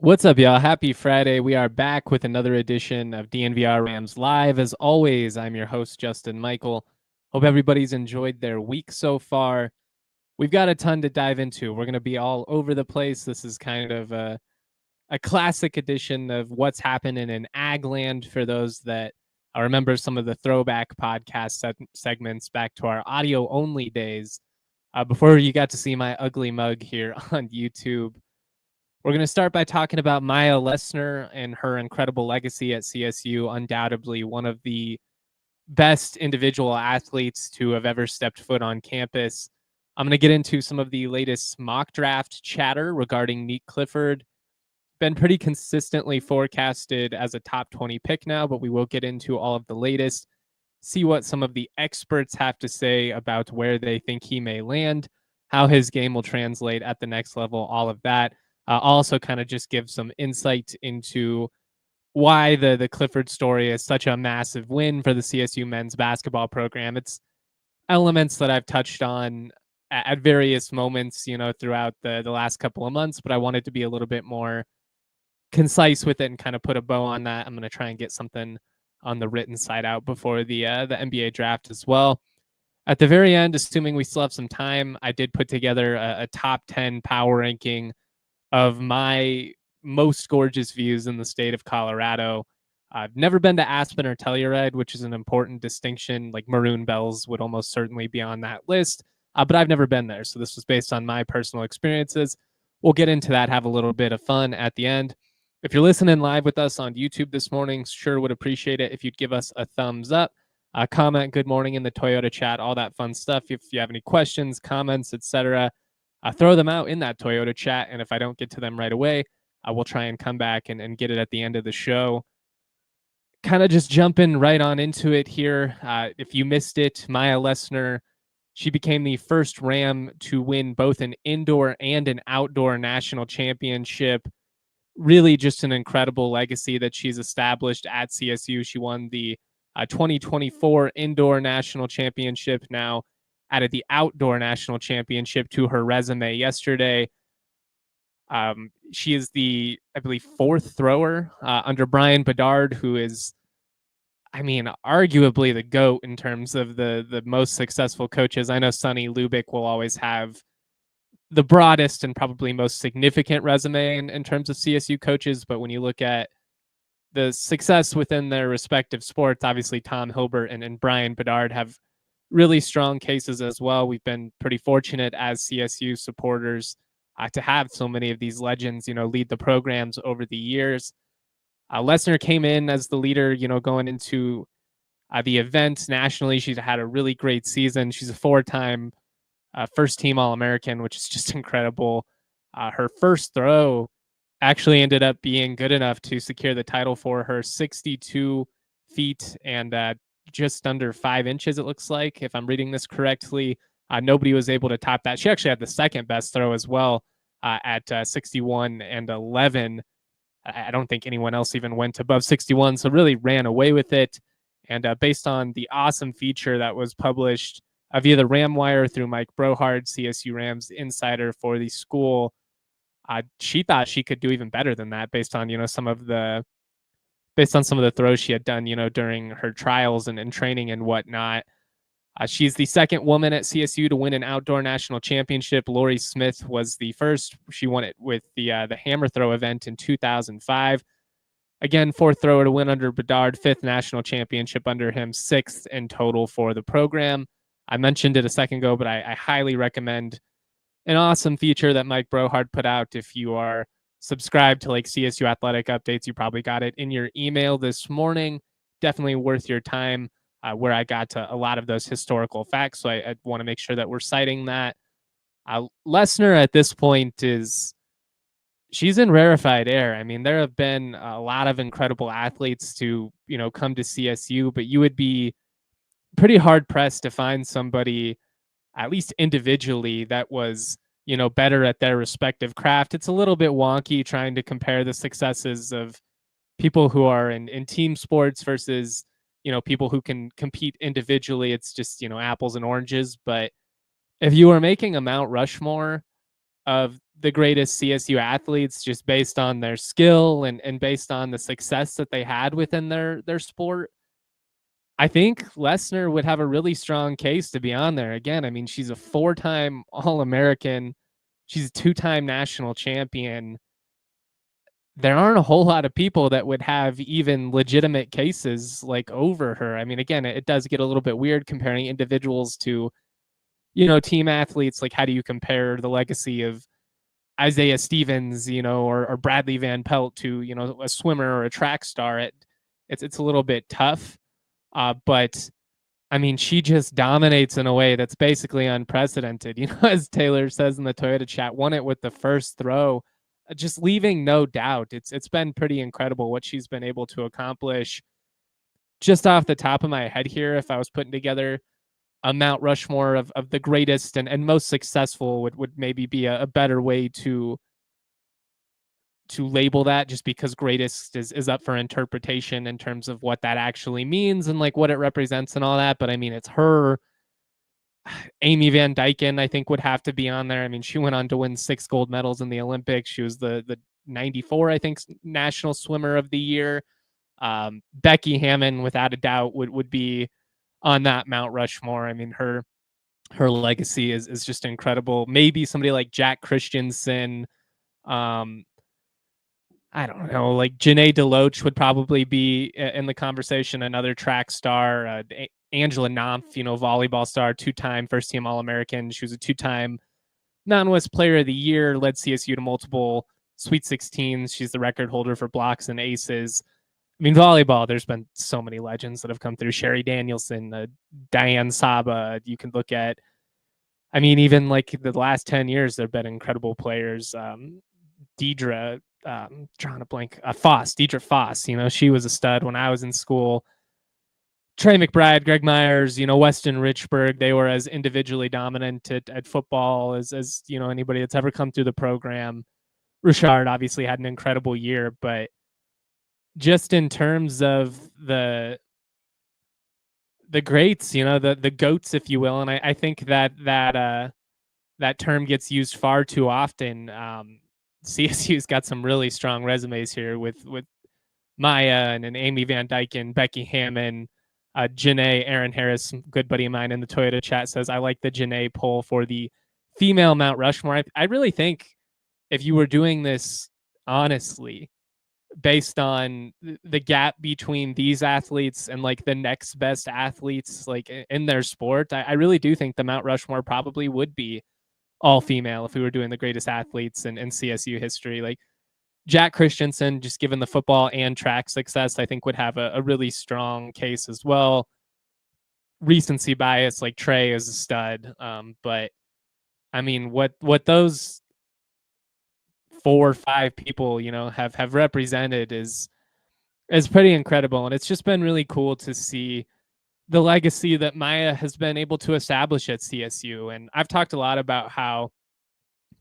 What's up, y'all? Happy Friday. We are back with another edition of DNVR Rams Live. As always, I'm your host, Justin Michael. Hope everybody's enjoyed their week so far. We've got a ton to dive into. We're going to be all over the place. This is kind of a classic edition of what's happening in Agland for those that remember some of the throwback podcast segments back to our audio-only days before you got to see my ugly mug here on YouTube. We're going to start by talking about Mya Lesnar and her incredible legacy at CSU, undoubtedly one of the best individual athletes to have ever stepped foot on campus. I'm going to get into some of the latest mock draft chatter regarding Nique Clifford. Been pretty consistently forecasted as a top 20 pick now, but we will get into all of the latest, see what some of the experts have to say about where they think he may land, how his game will translate at the next level, all of that. Also kind of just give some insight into why the Clifford story is such a massive win for the CSU men's basketball program. It's elements that I've touched on at various moments, throughout the last couple of months, but I wanted to be a little bit more concise with it and kind of put a bow on that. I'm going to try and get something on the written side out before the NBA draft as well. At the very end, assuming we still have some time, I did put together a top 10 power ranking of my most gorgeous views in the state of Colorado. I've never been to Aspen or Telluride, which is an important distinction. Like Maroon Bells would almost certainly be on that list, but I've never been there. So this was based on my personal experiences. We'll get into that, have a little bit of fun at the end. If you're listening live with us on YouTube this morning, sure would appreciate it if you'd give us a thumbs up, comment good morning in the Toyota chat, all that fun stuff. If you have any questions, comments, etc., throw them out in that Toyota chat, and if I don't get to them right away, I will try and come back and get it at the end of the show. Kind of just jumping right on into it here. If you missed it, Mya Lesnar, she became the first Ram to win both an indoor and an outdoor national championship. Really just an incredible legacy that she's established at CSU. She won the 2024 indoor national championship, now added the outdoor national championship to her resume yesterday. She is the, I believe, fourth thrower under Brian Bedard, who is, arguably the GOAT in terms of the most successful coaches. I know Sonny Lubick will always have the broadest and probably most significant resume in terms of CSU coaches, but when you look at the success within their respective sports, obviously Tom Hilbert and Brian Bedard have really strong cases as well. We've been pretty fortunate as CSU supporters to have so many of these legends, lead the programs over the years. Lesnar came in as the leader, going into the event nationally. She's had a really great season. She's a four-time first-team All-American, which is just incredible. Her first throw actually ended up being good enough to secure the title for her, 62 feet and just under 5 inches, it looks like, if I'm reading this correctly. Nobody was able to top that. She actually had the second best throw as well at 61 and 11. I don't think anyone else even went above 61, so really ran away with it. And based on the awesome feature that was published via the Ram Wire through Mike Brohard, CSU Rams insider for the school, she thought she could do even better than that based on some of the throws she had done during her trials and training and whatnot. She's the second woman at CSU to win an outdoor national championship. Lori Smith was the first. She won it with the hammer throw event in 2005. Again, fourth thrower to win under Bedard, fifth national championship under him, sixth in total for the program. I mentioned it a second ago, but I highly recommend an awesome feature that Mike Brohard put out. If you are subscribed to like CSU Athletic Updates, you probably got it in your email this morning. Definitely worth your time, where I got to a lot of those historical facts. So I want to make sure that we're citing that. Lesnar at this point she's in rarefied air. I mean, there have been a lot of incredible athletes to, come to CSU, but you would be pretty hard pressed to find somebody, at least individually, that was, better at their respective craft. It's a little bit wonky trying to compare the successes of people who are in team sports versus, people who can compete individually. It's just, apples and oranges. But if you were making a Mount Rushmore of the greatest CSU athletes just based on their skill and based on the success that they had within their sport. I think Lesnar would have a really strong case to be on there. Again, I mean, she's a 4-time All-American. She's a 2-time national champion. There aren't a whole lot of people that would have even legitimate cases like over her. I mean, again, it does get a little bit weird comparing individuals to, team athletes. Like, how do you compare the legacy of Isaiah Stevens, or Bradley Van Pelt to, a swimmer or a track star? It's a little bit tough. But I mean, she just dominates in a way that's basically unprecedented. As Taylor says in the Toyota chat, won it with the first throw, just leaving no doubt. It's been pretty incredible what she's been able to accomplish. Just off the top of my head here, if I was putting together a Mount Rushmore of the greatest and most successful, would maybe be a better way to label that, just because greatest is up for interpretation in terms of what that actually means and like what it represents and all that. But I mean, it's her. Amy Van Dyken, I think, would have to be on there. I mean, she went on to win 6 gold medals in the Olympics. She was the 94, I think, National Swimmer of the Year. Becky Hammon, without a doubt, would be on that Mount Rushmore. I mean, her legacy is just incredible. Maybe somebody like Jack Christensen. I don't know, like Janae Deloach would probably be in the conversation. Another track star, Angela Nampf, volleyball star, 2-time first team All-American. She was a 2-time Mountain West Player of the Year, led CSU to multiple Sweet 16s. She's the record holder for blocks and aces. I mean, volleyball, there's been so many legends that have come through. Sherry Danielson, Diane Saba. You can look at, I mean, even like the last 10 years, there have been incredible players. Deidre, drawing a blank, Deidre Foss, she was a stud when I was in school. Trey McBride, Greg Myers, Weston Richburg, they were as individually dominant at football as anybody that's ever come through the program. Richard obviously had an incredible year, but just in terms of the greats, the goats, if you will, and I think that term gets used far too often. CSU's got some really strong resumes here with Mya and Amy Van Dyken, Becky Hammon, Janae. Aaron Harris, good buddy of mine in the Toyota chat, says, I like the Janae poll for the female Mount Rushmore. I really think if you were doing this honestly, based on the gap between these athletes and like the next best athletes like in their sport, I really do think the Mount Rushmore probably would be all female if we were doing the greatest athletes in CSU history. Like Jack Christensen, just given the football and track success, I think would have a really strong case as well. Recency bias, like Trey is a stud. But I mean, what those 4 or 5 people, have represented is pretty incredible. And it's just been really cool to see the legacy that Mya has been able to establish at CSU. And I've talked a lot about how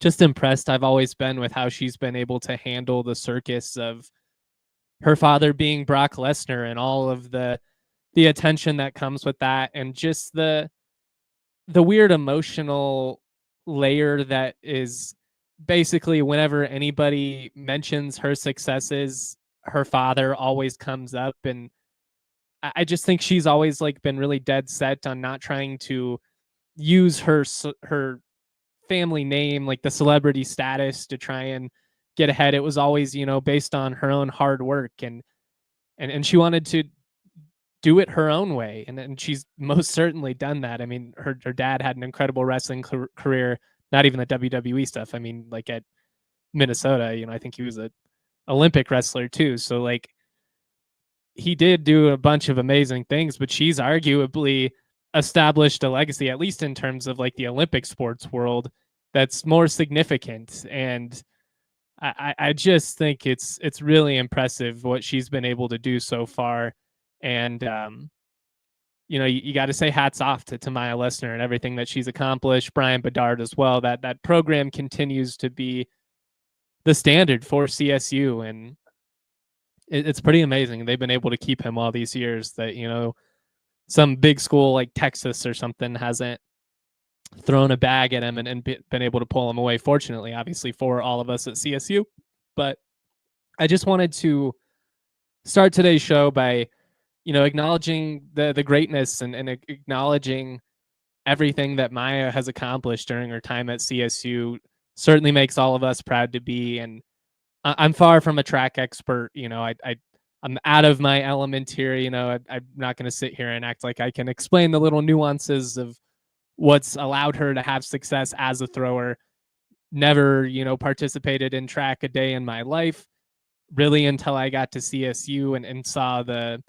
just impressed I've always been with how she's been able to handle the circus of her father being Brock Lesnar and all of the attention that comes with that, and just the weird emotional layer that is basically whenever anybody mentions her successes, her father always comes up. And I just think she's always like been really dead set on not trying to use her family name, like the celebrity status, to try and get ahead. It was always, based on her own hard work, and she wanted to do it her own way. And she's most certainly done that. I mean, her dad had an incredible wrestling career, not even the WWE stuff. I mean, like at Minnesota, I think he was a Olympic wrestler too. So like he did do a bunch of amazing things, but she's arguably established a legacy, at least in terms of like the Olympic sports world, that's more significant. And I just think it's really impressive what she's been able to do so far. And you got to say hats off to Mya Lesnar and everything that she's accomplished. Brian Bedard as well. That program continues to be the standard for CSU, and it's pretty amazing. They've been able to keep him all these years that, some big school like Texas or something hasn't thrown a bag at him and been able to pull him away. Fortunately, obviously for all of us at CSU. But I just wanted to start today's show by, acknowledging the greatness and acknowledging everything that Mya has accomplished during her time at CSU. Certainly makes all of us proud to be. And I'm far from a track expert. I'm out of my element here. I'm not going to sit here and act like I can explain the little nuances of what's allowed her to have success as a thrower. Never, participated in track a day in my life, really, until I got to CSU and saw the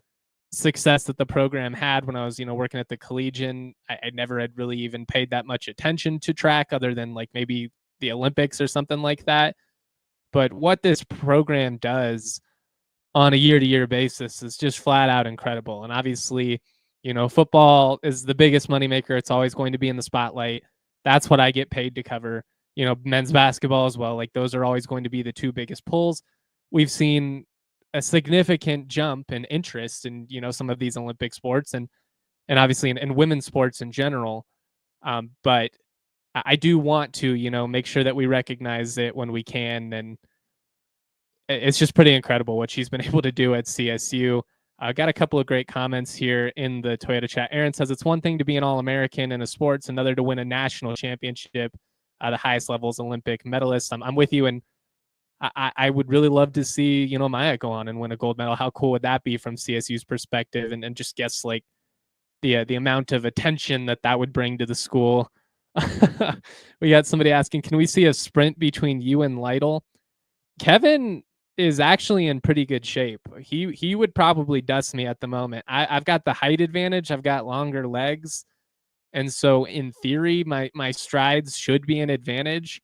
success that the program had when I was, working at the Collegian. I never had really even paid that much attention to track other than like maybe the Olympics or something like that. But what this program does on a year-to-year basis is just flat out incredible. And obviously, football is the biggest moneymaker. It's always going to be in the spotlight. That's what I get paid to cover. Men's basketball as well. Like those are always going to be the two biggest pulls. We've seen a significant jump in interest in, some of these Olympic sports and obviously in women's sports in general. But I do want to, make sure that we recognize it when we can. And it's just pretty incredible what she's been able to do at CSU. Got a couple of great comments here in the Toyota chat. Aaron says it's one thing to be an All-American in a sports, another to win a national championship, the highest levels Olympic medalist. I'm with you, and I would really love to see, Mya go on and win a gold medal. How cool would that be from CSU's perspective? And just guess like the amount of attention that would bring to the school. We got somebody asking, can we see a sprint between you and Lytle? Kevin is actually in pretty good shape. He would probably dust me at the moment. I've got the height advantage. I've got longer legs. And so in theory, my strides should be an advantage.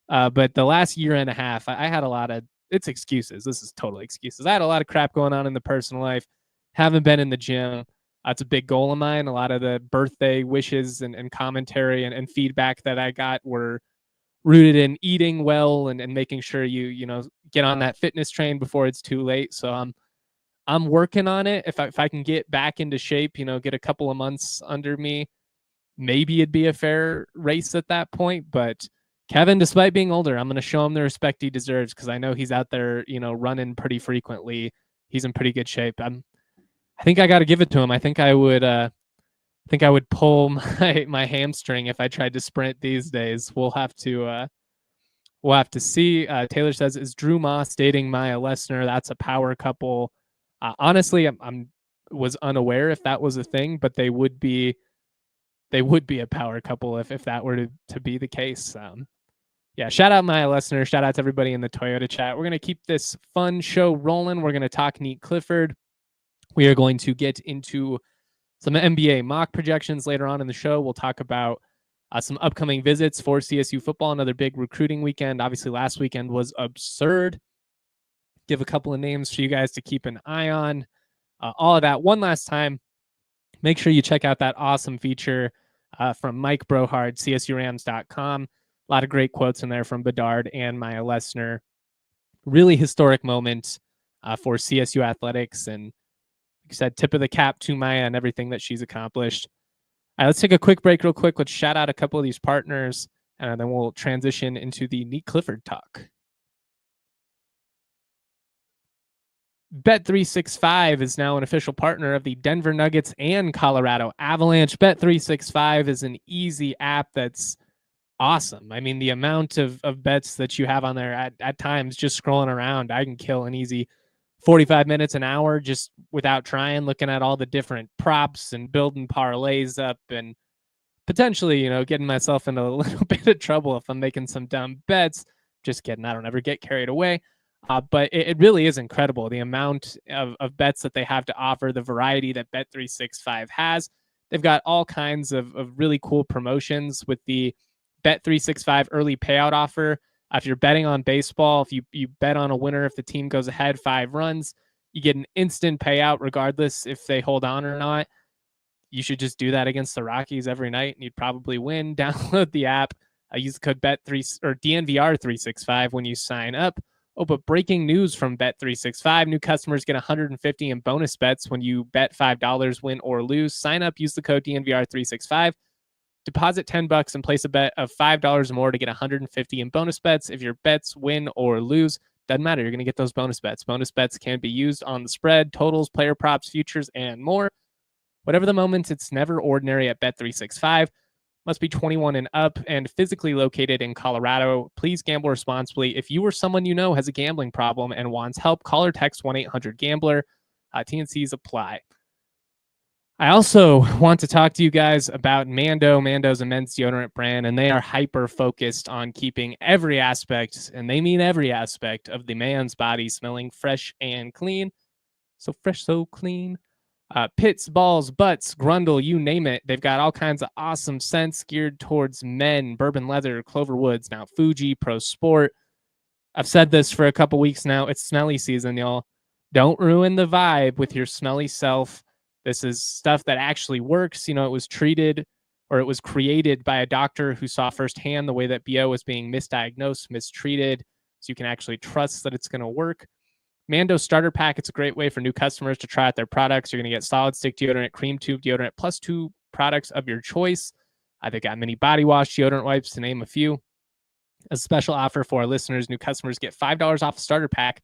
But the last year and a half, I had a lot of, it's excuses. This is totally excuses. I had a lot of crap going on in the personal life. Haven't been in the gym. It's a big goal of mine. A lot of the birthday wishes and commentary and feedback that I got were rooted in eating well and making sure you get on that fitness train before it's too late. So I'm working on it. If I can get back into shape, get a couple of months under me, maybe it'd be a fair race at that point. But Kevin, despite being older, I'm going to show him the respect he deserves because I know he's out there, running pretty frequently. He's in pretty good shape. I think I got to give it to him. I think I would pull my hamstring if I tried to sprint these days. We'll have to see. Taylor says, is Drew Moss dating Mya Lesnar? That's a power couple. Honestly, I'm was unaware if that was a thing, but they would be a power couple if that were to be the case. Yeah, shout out Mya Lesnar. Shout out to everybody in the Toyota chat. We're going to keep this fun show rolling. We're going to talk Nique Clifford. We are going to get into some NBA mock projections later on in the show. We'll talk about some upcoming visits for CSU football, another big recruiting weekend. Obviously, last weekend was absurd. Give a couple of names for you guys to keep an eye on. All of that. One last time, make sure you check out that awesome feature from Mike Brohard, CSURams.com. A lot of great quotes in there from Bedard and Mya Lesnar. Really historic moment for CSU athletics. And like I said, tip of the cap to Mya and everything that she's accomplished. All right, let's take a quick break real quick. Let's shout out a couple of these partners, and then we'll transition into the Nique Clifford talk. Bet365 is now an official partner of the Denver Nuggets and Colorado Avalanche. Bet365 is an easy app that's awesome. I mean, the amount of bets that you have on there at times, just scrolling around, I can kill an easy 45 minutes, an hour, just without trying, looking at all the different props and building parlays up and potentially, getting myself into a little bit of trouble if I'm making some dumb bets. Just kidding. I don't ever get carried away. But it really is incredible, the amount of bets that they have to offer, the variety that Bet365 has. They've got all kinds of really cool promotions with the Bet365 early payout offer. If you're betting on baseball, if you bet on a winner, if the team goes ahead 5 runs, you get an instant payout regardless if they hold on or not. You should just do that against the Rockies every night and you'd probably win. Download the app. Use the code Bet3 or DNVR365 when you sign up. Oh, but breaking news from Bet365. New customers get $150 in bonus bets when you bet $5, win or lose. Sign up, use the code DNVR365. Deposit $10 and place a bet of $5 or more to get $150 in bonus bets. If your bets win or lose, doesn't matter. You're going to get those bonus bets. Bonus bets can be used on the spread, totals, player props, futures, and more. Whatever the moment, it's never ordinary at Bet365. Must be 21 and up and physically located in Colorado. Please gamble responsibly. If you or someone you know has a gambling problem and wants help, call or text 1-800-GAMBLER. T&Cs apply. I also want to talk to you guys about Mando. Mando's a men's deodorant brand, and they are hyper-focused on keeping every aspect, and they mean every aspect, of the man's body smelling fresh and clean. So fresh, so clean. Pits, balls, butts, grundle, you name it. They've got all kinds of awesome scents geared towards men. Bourbon leather, clover woods, Mount Fuji, Pro Sport. I've said this for a couple weeks now. It's smelly season, y'all. Don't ruin the vibe with your smelly self. This is stuff that actually works. You know, it was treated, or it was created by a doctor who saw firsthand the way that BO was being misdiagnosed, mistreated. So you can actually trust that it's going to work. Mando Starter Pack, it's a great way for new customers to try out their products. You're going to get solid stick deodorant, cream tube deodorant, plus 2 products of your choice. They've got mini body wash, deodorant wipes, to name a few. A special offer for our listeners, new customers get $5 off a starter pack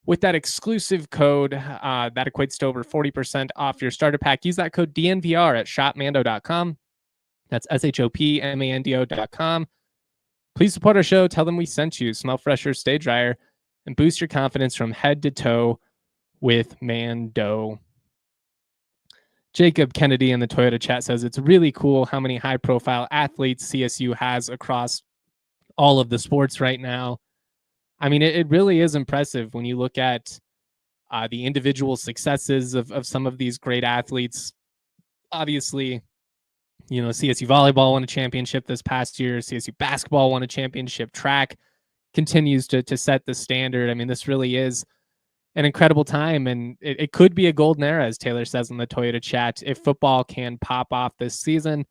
with that exclusive code. That equates to over 40% off your starter pack. Use that code DNVR at shopmando.com. That's shopmando.com. Please support our show. Tell them we sent you. Smell fresher, stay drier, and boost your confidence from head to toe with Mando. Jacob Kennedy in the Toyota chat says it's really cool how many high-profile athletes CSU has across all of the sports right now. I mean, it really is impressive when you look at the individual successes of some of these great athletes. Obviously, you know, CSU volleyball won a championship this past year. CSU basketball won a championship. Track continues to set the standard. I mean, this really is an incredible time, and it could be a golden era, as Taylor says in the Toyota chat, if football can pop off this season.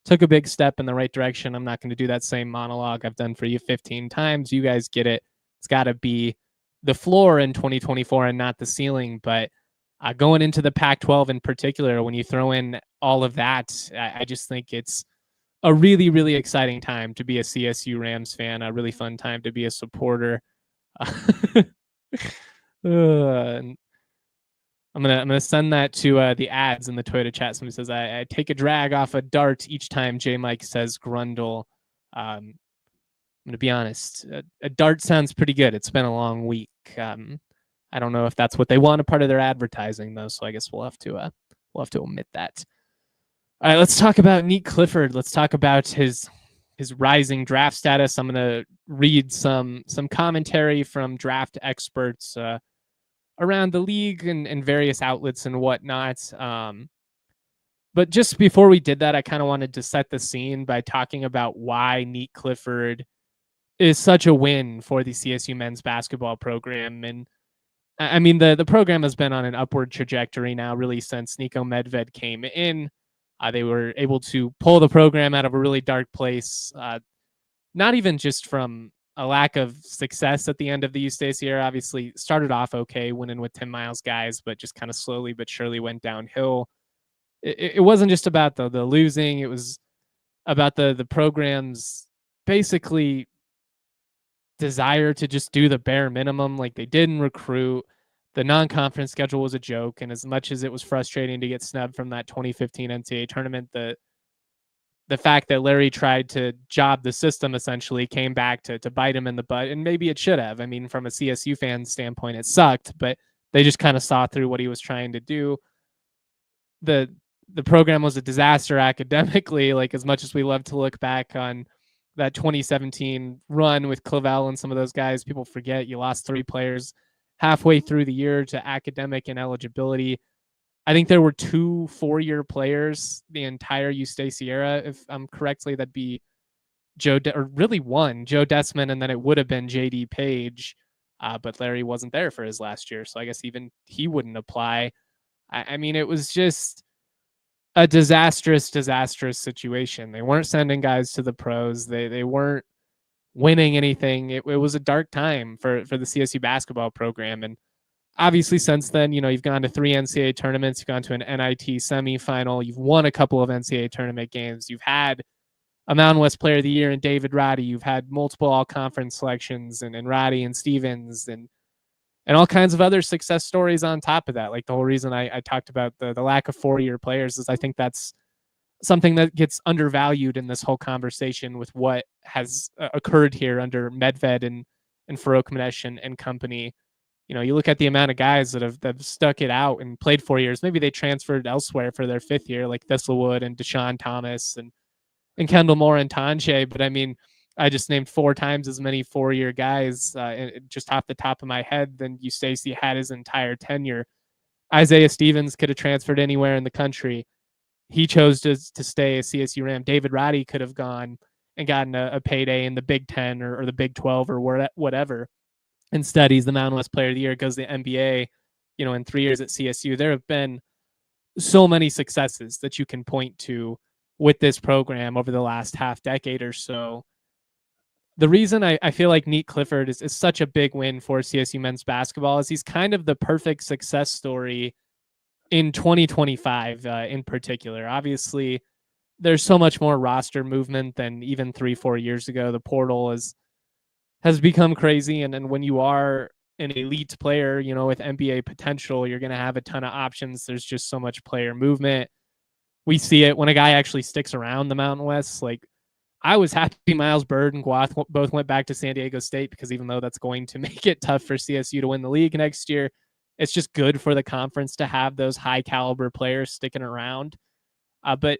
Took a big step in the right direction. I'm not going to do that same monologue I've done for you 15 times. You guys get it. It's got to be the floor in 2024 and not the ceiling. But going into the Pac-12 in particular, when you throw in all of that, I just think it's a really, really exciting time to be a CSU Rams fan, a really fun time to be a supporter. I'm gonna send that to the ads in the Toyota chat. Somebody says I take a drag off a dart each time J Mike says grundle. I'm gonna be honest. A dart sounds pretty good. It's been a long week. I don't know if that's what they want a part of their advertising though. So I guess we'll have to omit that. All right, let's talk about Nique Clifford. Let's talk about his rising draft status. I'm gonna read some commentary from draft experts around the league and various outlets and whatnot. But just before we did that, I kind of wanted to set the scene by talking about why Nique Clifford is such a win for the CSU men's basketball program. And I mean, the program has been on an upward trajectory now, really, since Nico Medved came in. They were able to pull the program out of a really dark place, not even just from a lack of success at the end of the U Stacy era. Obviously started off okay, winning with Tim Miles guys, but just kind of slowly but surely went downhill. It wasn't just about the losing. It was about the program's basically desire to just do the bare minimum. Like, they didn't recruit. The non-conference schedule was a joke. And as much as it was frustrating to get snubbed from that 2015 NCAA tournament, the fact that Larry tried to job the system essentially came back to bite him in the butt, and maybe it should have. I mean, from a CSU fan standpoint, it sucked, but they just kind of saw through what he was trying to do. The program was a disaster academically. Like, as much as we love to look back on that 2017 run with Clavel and some of those guys, people forget you lost 3 players halfway through the year to academic ineligibility. I think there were 2 4-year players the entire U Stacy era, if I'm correctly. That'd be really one, Joe Desmond, and then it would have been JD Page. But Larry wasn't there for his last year, so I guess even he wouldn't apply. I mean, it was just a disastrous situation. They weren't sending guys to the pros. They weren't winning anything. It was a dark time for the CSU basketball program. And obviously since then, you've gone to 3 NCAA tournaments, you've gone to an NIT semifinal, you've won a couple of NCAA tournament games, you've had a Mountain West Player of the Year in David Roddy, you've had multiple all-conference selections and Roddy and Stevens and all kinds of other success stories on top of that. Like the whole reason I talked about the lack of 4-year players is I think that's something that gets undervalued in this whole conversation with what has occurred here under Medved and Farouk Manesh and company. You look at the amount of guys that have stuck it out and played 4 years. Maybe they transferred elsewhere for their 5th year, like Thistlewood and Deshaun Thomas and Kendall Moore and Tanche. But I mean, I just named 4 times as many 4-year guys just off the top of my head than Eustace had his entire tenure. Isaiah Stevens could have transferred anywhere in the country. He chose to stay a CSU Ram. David Roddy could have gone and gotten a payday in the Big 10 or the Big 12 or whatever. Instead, he's the Mountain West Player of the Year, goes to the NBA, in 3 years at CSU. There have been so many successes that you can point to with this program over the last half decade or so. The reason I feel like Nique Clifford is such a big win for CSU men's basketball is he's kind of the perfect success story in 2025 in particular. Obviously, there's so much more roster movement than even 3-4 years ago. The portal has become crazy, and when you are an elite player, with NBA potential, you're going to have a ton of options. There's just so much player movement. We see it when a guy actually sticks around the Mountain West. Like, I was happy Miles Bird and Guath both went back to San Diego State, because even though that's going to make it tough for CSU to win the league next year, it's just good for the conference to have those high caliber players sticking around. But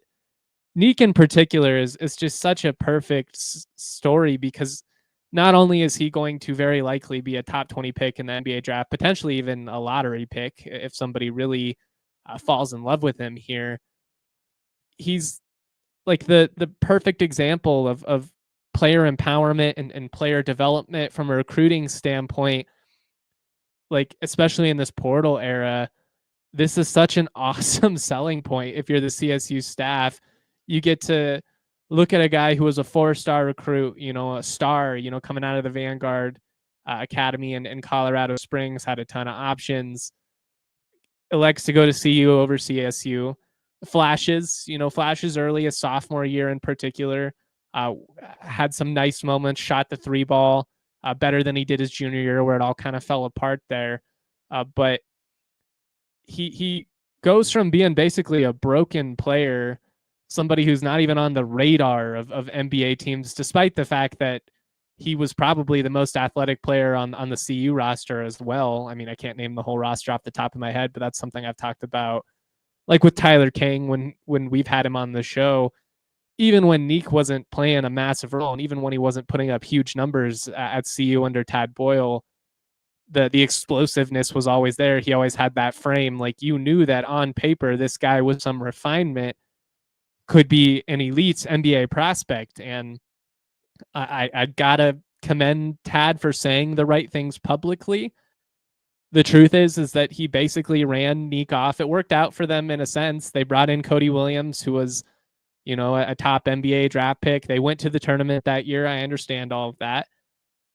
Nique in particular is just such a perfect story, because not only is he going to very likely be a top 20 pick in the NBA draft, potentially even a lottery pick if somebody really falls in love with him here. He's like the perfect example of player empowerment and player development from a recruiting standpoint. Like, especially in this portal era, this is such an awesome selling point. If you're the CSU staff, you get to look at a guy who was a 4-star recruit, a star, coming out of the Vanguard Academy in Colorado Springs, had a ton of options, elects to go to CU over CSU. Flashes early, a sophomore year in particular, had some nice moments, shot the 3 ball better than he did his junior year, where it all kind of fell apart there. But he goes from being basically a broken player, somebody who's not even on the radar of NBA teams, despite the fact that he was probably the most athletic player on the CU roster as well. I mean, I can't name the whole roster off the top of my head, but that's something I've talked about, like with Tyler King when we've had him on the show. Even when Nique wasn't playing a massive role, and even when he wasn't putting up huge numbers at CU under Tad Boyle, the explosiveness was always there. He always had that frame. Like, you knew that on paper, this guy with some refinement could be an elite NBA prospect. And I gotta commend Tad for saying the right things publicly. The truth is that he basically ran Nique off. It worked out for them in a sense. They brought in Cody Williams, who was, a top NBA draft pick. They went to the tournament that year. I understand all of that.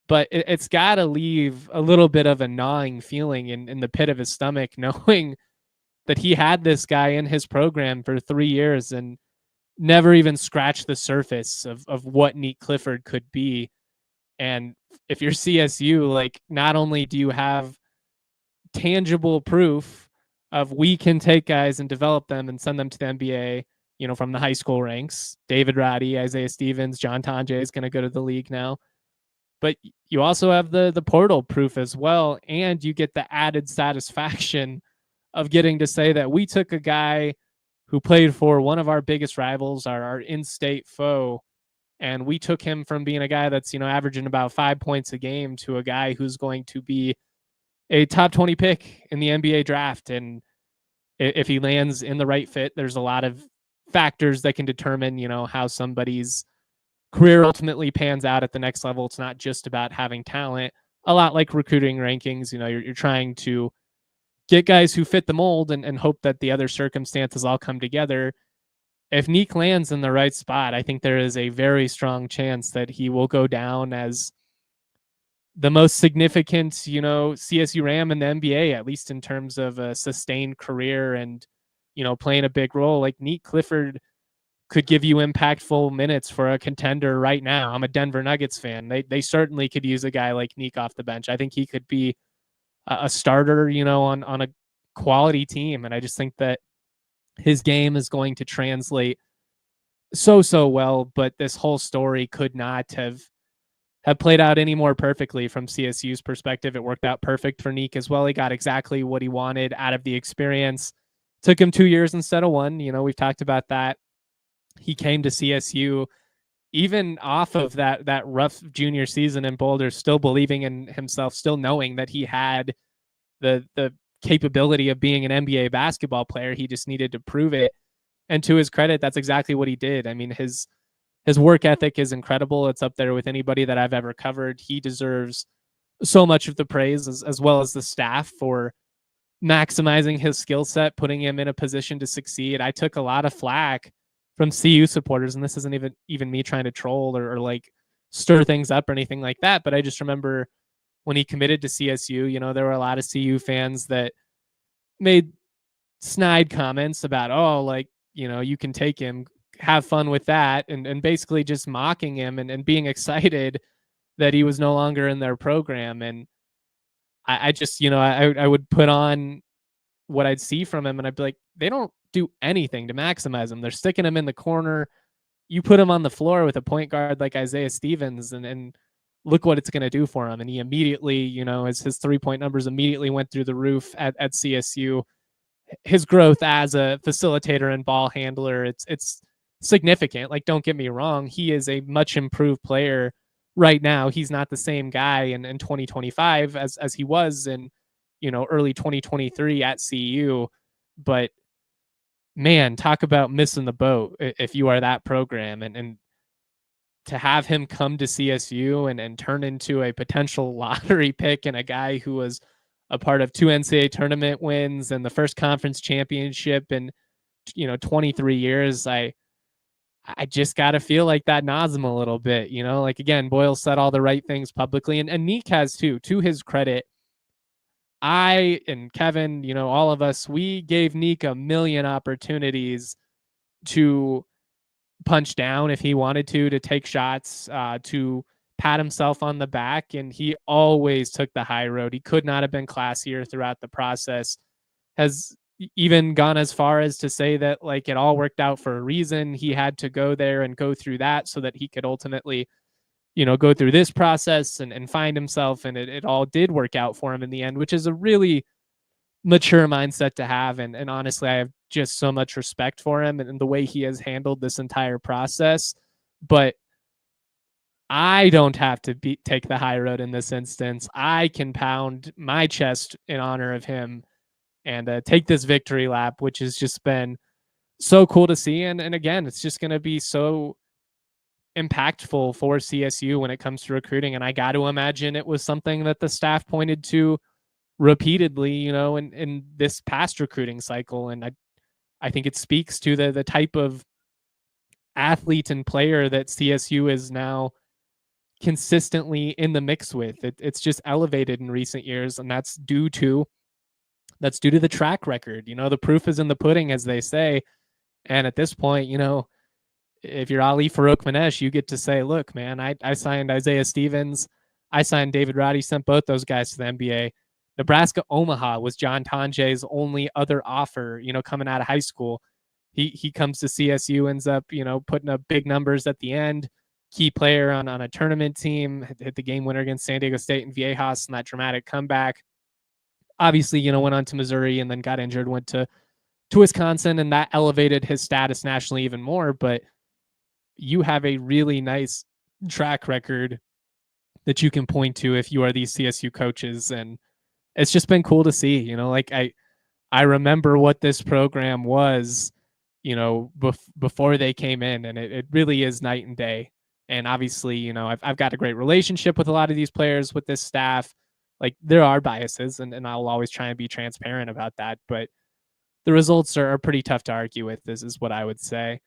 But it's got to leave a little bit of a gnawing feeling in the pit of his stomach, knowing that he had this guy in his program for 3 years and never even scratched the surface of what Nique Clifford could be. And if you're CSU, like, not only do you have tangible proof of we can take guys and develop them and send them to the NBA, from the high school ranks, David Roddy, Isaiah Stevens, John Tonje is going to go to the league now. But you also have the portal proof as well, and you get the added satisfaction of getting to say that we took a guy who played for one of our biggest rivals, our in-state foe, and we took him from being a guy that's, averaging about 5 points a game to a guy who's going to be a top 20 pick in the NBA draft. And if he lands in the right fit, there's a lot of factors that can determine, how somebody's career ultimately pans out at the next level. It's not just about having talent. A lot like recruiting rankings, you're trying to get guys who fit the mold and hope that the other circumstances all come together. If Nique lands in the right spot, I think there is a very strong chance that he will go down as the most significant, CSU Ram in the NBA, at least in terms of a sustained career and, playing a big role. Like Nique Clifford could give you impactful minutes for a contender right now. I'm a Denver Nuggets fan. They certainly could use a guy like Nique off the bench. I think he could be a starter, on a quality team. And I just think that his game is going to translate so well, but this whole story could not have played out any more perfectly from CSU's perspective. It worked out perfect for Nique as well. He got exactly what he wanted out of the experience. Took him 2 years instead of one. We've talked about that. He came to CSU even off of that rough junior season in Boulder, still believing in himself, still knowing that he had the capability of being an NBA basketball player. He just needed to prove it. And to his credit, that's exactly what he did. I mean, his work ethic is incredible. It's up there with anybody that I've ever covered. He deserves so much of the praise, as well as the staff, for maximizing his skill set, putting him in a position to succeed. I took a lot of flack from CU supporters, and this isn't even me trying to troll or like stir things up or anything like that. But I just remember when he committed to CSU, there were a lot of CU fans that made snide comments about, oh, like, you can take him, have fun with that, and basically just mocking him and being excited that he was no longer in their program. And I just, I would put on what I'd see from him and I'd be like, they don't do anything to maximize him. They're sticking him in the corner. You put him on the floor with a point guard like Isaiah Stevens and look what it's going to do for him. And he immediately, his 3-point numbers immediately went through the roof at CSU. His growth as a facilitator and ball handler, it's significant. Like, don't get me wrong, he is a much improved player right now. He's not the same guy in 2025 as he was in, early 2023 at CU. But man, talk about missing the boat if you are that program. And to have him come to CSU and turn into a potential lottery pick and a guy who was a part of 2 NCAA tournament wins and the first conference championship in 23 years, I just got to feel like that nods him a little bit. Like, again, Boyle said all the right things publicly, and Nique has too. To his credit, I and Kevin, all of us, we gave Nique a million opportunities to punch down if he wanted to take shots, to pat himself on the back, and he always took the high road. He could not have been classier throughout the process. Has even gone as far as to say that, like, it all worked out for a reason. He had to go there and go through that so that he could ultimately, go through this process and find himself. And it all did work out for him in the end, which is a really mature mindset to have. And honestly, I have just so much respect for him and the way he has handled this entire process. But I don't have to take the high road in this instance. I can pound my chest in honor of him and take this victory lap, which has just been so cool to see. And again, it's just going to be so impactful for CSU when it comes to recruiting. And I got to imagine it was something that the staff pointed to repeatedly, in this past recruiting cycle. And I think it speaks to the type of athlete and player that CSU is now consistently in the mix with. It's just elevated in recent years, and that's due to the track record. The proof is in the pudding, as they say. And at this point, if you're Ali Farouk-Manesh, you get to say, look, man, I signed Isaiah Stevens. I signed David Roddy, sent both those guys to the NBA. Nebraska Omaha was John Tonje's only other offer, coming out of high school. He comes to CSU, ends up, putting up big numbers at the end. Key player on a tournament team, hit the game winner against San Diego State and Viejas in that dramatic comeback. Obviously, went on to Missouri and then got injured, went to Wisconsin, and that elevated his status nationally even more. But you have a really nice track record that you can point to if you are these CSU coaches. And it's just been cool to see, like I remember what this program was, before they came in, and it really is night and day. And obviously, I've got a great relationship with a lot of these players, with this staff. Like, there are biases, and I'll always try and be transparent about that. But the results are pretty tough to argue with, this is what I would say.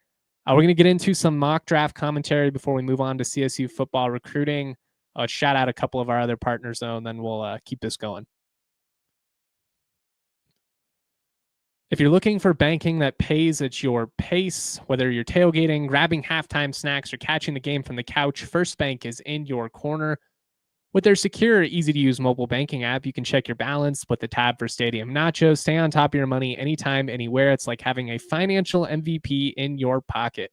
We're going to get into some mock draft commentary before we move on to CSU football recruiting. Let's shout out a couple of our other partners, though, and then we'll keep this going. If you're looking for banking that pays at your pace, whether you're tailgating, grabbing halftime snacks, or catching the game from the couch, First Bank is in your corner. With their secure, easy-to-use mobile banking app, you can check your balance, put the tab for stadium nachos, stay on top of your money anytime, anywhere. It's like having a financial MVP in your pocket.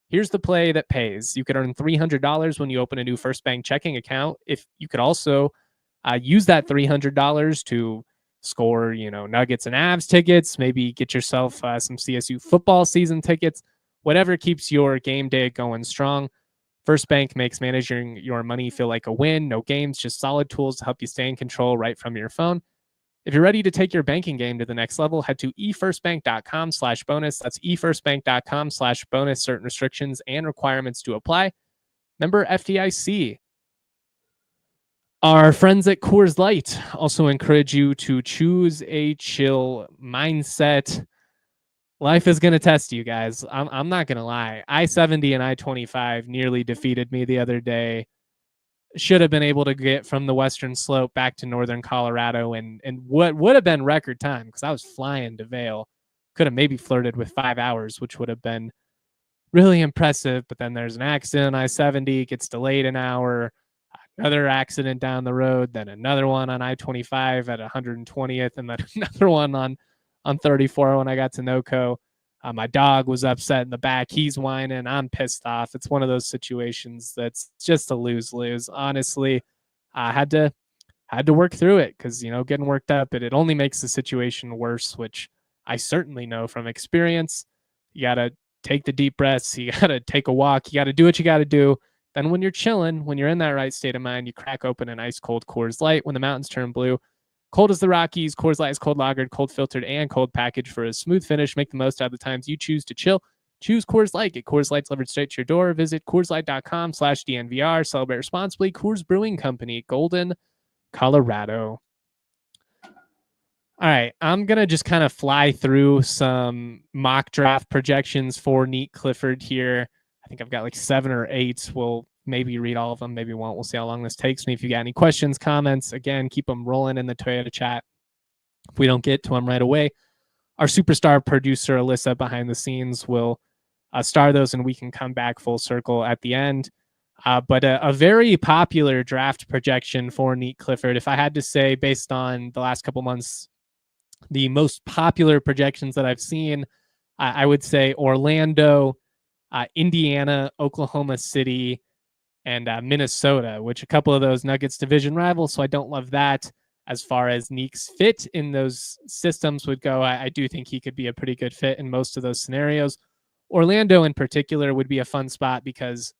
Here's the play that pays. You could earn $300 when you open a new First Bank checking account. If you could also use that $300 to score, Nuggets and Avs tickets, maybe get yourself some CSU football season tickets, whatever keeps your game day going strong. First Bank makes managing your money feel like a win. No games, just solid tools to help you stay in control right from your phone. If you're ready to take your banking game to the next level, head to efirstbank.com/bonus. That's efirstbank.com/bonus. Certain restrictions and requirements to apply. Member FDIC. Our friends at Coors Light also encourage you to choose a chill mindset. Life is going to test you guys. I'm not going to lie. I-70 and I-25 nearly defeated me the other day. Should have been able to get from the western slope back to northern Colorado and what would have been record time because I was flying to Vail. Could have maybe flirted with 5 hours, which would have been really impressive. But then there's an accident. I-70 gets delayed an hour. Another accident down the road, then another one on I-25 at 120th, and then another one on 34 when I got to NoCo. My dog was upset in the back. He's whining. I'm pissed off. It's one of those situations that's just a lose-lose. Honestly, I had to work through it because, getting worked up, it only makes the situation worse, which I certainly know from experience. You got to take the deep breaths. You got to take a walk. You got to do what you got to do. Then when you're chilling, when you're in that right state of mind, you crack open an ice cold Coors Light when the mountains turn blue. Cold as the Rockies, Coors Light is cold lagered, cold filtered, and cold packaged for a smooth finish. Make the most out of the times you choose to chill. Choose Coors Light. Get Coors Light delivered straight to your door. Visit CoorsLight.com/DNVR. Celebrate responsibly. Coors Brewing Company, Golden, Colorado. All right, I'm going to just kind of fly through some mock draft projections for Nique Clifford here. I think I've got like 7 or 8. We'll maybe read all of them, maybe won't. We'll see how long this takes me. If you got any questions, comments, again, keep them rolling in the Toyota chat. If we don't get to them right away, our superstar producer, Alyssa, behind the scenes will star those, and we can come back full circle at the end. But a very popular draft projection for Nique Clifford, if I had to say, based on the last couple months, the most popular projections that I've seen, I would say Orlando, Indiana, Oklahoma City, and Minnesota, which a couple of those Nuggets division rivals, so I don't love that. As far as Nique's fit in those systems would go, I do think he could be a pretty good fit in most of those scenarios. Orlando in particular would be a fun spot because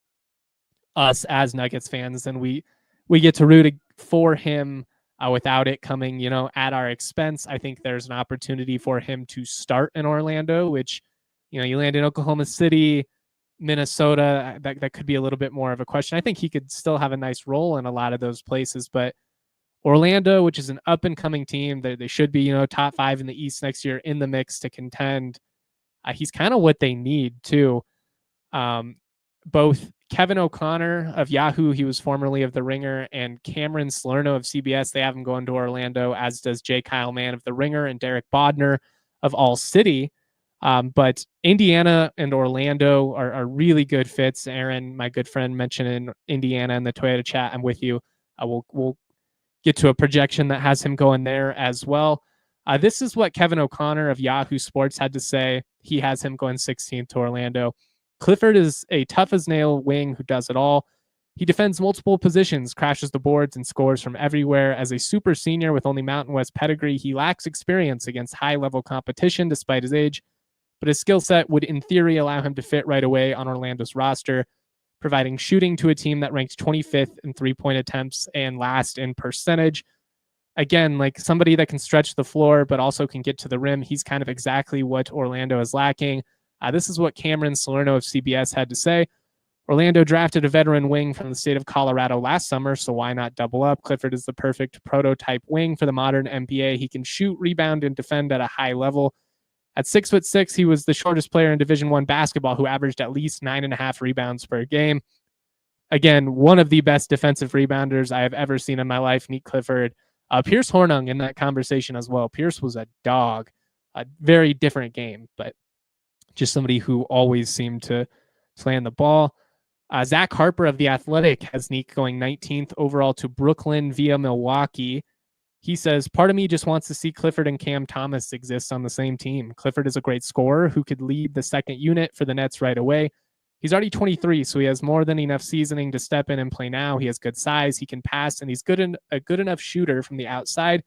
us as Nuggets fans, then we get to root for him without it coming, at our expense. I think there's an opportunity for him to start in Orlando, which, you land in Oklahoma City, Minnesota, that could be a little bit more of a question. I think he could still have a nice role in a lot of those places, but Orlando, which is an up-and-coming team, they should be, top 5 in the East next year, in the mix to contend. He's kind of what they need, too. Both Kevin O'Connor of Yahoo, he was formerly of The Ringer, and Cameron Salerno of CBS, they have him going to Orlando, as does J. Kyle Mann of The Ringer and Derek Bodner of ALLCITY. But Indiana and Orlando are really good fits. Aaron, my good friend, mentioned Indiana in the Toyota chat. I'm with you. We'll get to a projection that has him going there as well. This is what Kevin O'Connor of Yahoo Sports had to say. He has him going 16th to Orlando. Clifford is a tough-as-nail wing who does it all. He defends multiple positions, crashes the boards, and scores from everywhere. As a super senior with only Mountain West pedigree, he lacks experience against high-level competition despite his age, but his skill set would, in theory, allow him to fit right away on Orlando's roster, providing shooting to a team that ranks 25th in three-point attempts and last in percentage. Again, like somebody that can stretch the floor but also can get to the rim. He's kind of exactly what Orlando is lacking. This is what Cameron Salerno of CBS had to say. Orlando drafted a veteran wing from the state of Colorado last summer, so why not double up? Clifford is the perfect prototype wing for the modern NBA. He can shoot, rebound, and defend at a high level. At 6'6", he was the shortest player in Division I basketball who averaged at least 9.5 rebounds per game. again, one of the best defensive rebounders I have ever seen in my life, Nique Clifford. Pierce Hornung in that conversation as well. Pierce was a dog, a very different game, but just somebody who always seemed to slam the ball. Zach Harper of The Athletic has Nique going 19th overall to Brooklyn via Milwaukee. He says, part of me just wants to see Clifford and Cam Thomas exist on the same team. Clifford is a great scorer who could lead the second unit for the Nets right away. He's already 23, so he has more than enough seasoning to step in and play now. He has good size, he can pass, and he's a good enough shooter from the outside.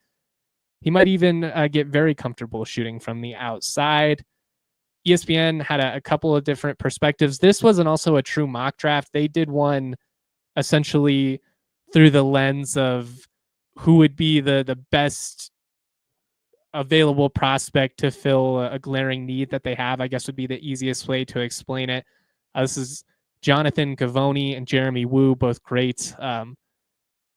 He might even get very comfortable shooting from the outside. ESPN had a couple of different perspectives. This wasn't also a true mock draft. They did one essentially through the lens of who would be the best available prospect to fill a glaring need that they have, I guess would be the easiest way to explain it. This is Jonathan Givony and Jeremy Wu, both great.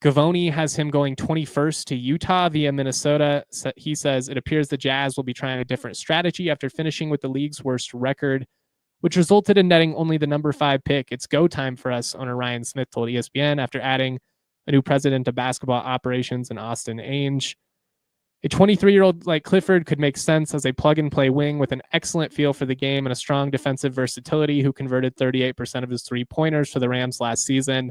Givony has him going 21st to Utah via Minnesota. He says, it appears the Jazz will be trying a different strategy after finishing with the league's worst record, which resulted in netting only the number 5 pick. It's go time for us, owner Ryan Smith told ESPN after adding a new president of basketball operations in Austin Ainge. A 23-year-old like Clifford could make sense as a plug-and-play wing with an excellent feel for the game and a strong defensive versatility who converted 38% of his three-pointers for the Rams last season.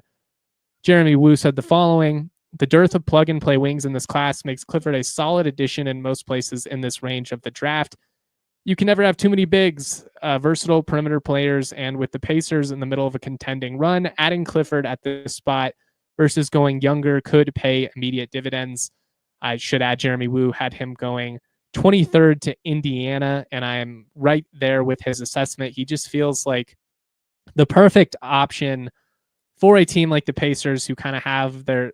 Jeremy Wu said the following: the dearth of plug-and-play wings in this class makes Clifford a solid addition in most places in this range of the draft. You can never have too many bigs, versatile perimeter players, and with the Pacers in the middle of a contending run, adding Clifford at this spot versus going younger could pay immediate dividends. I should add Jeremy Wu had him going 23rd to Indiana, and I am right there with his assessment. He just feels like the perfect option for a team like the Pacers, who kind of have their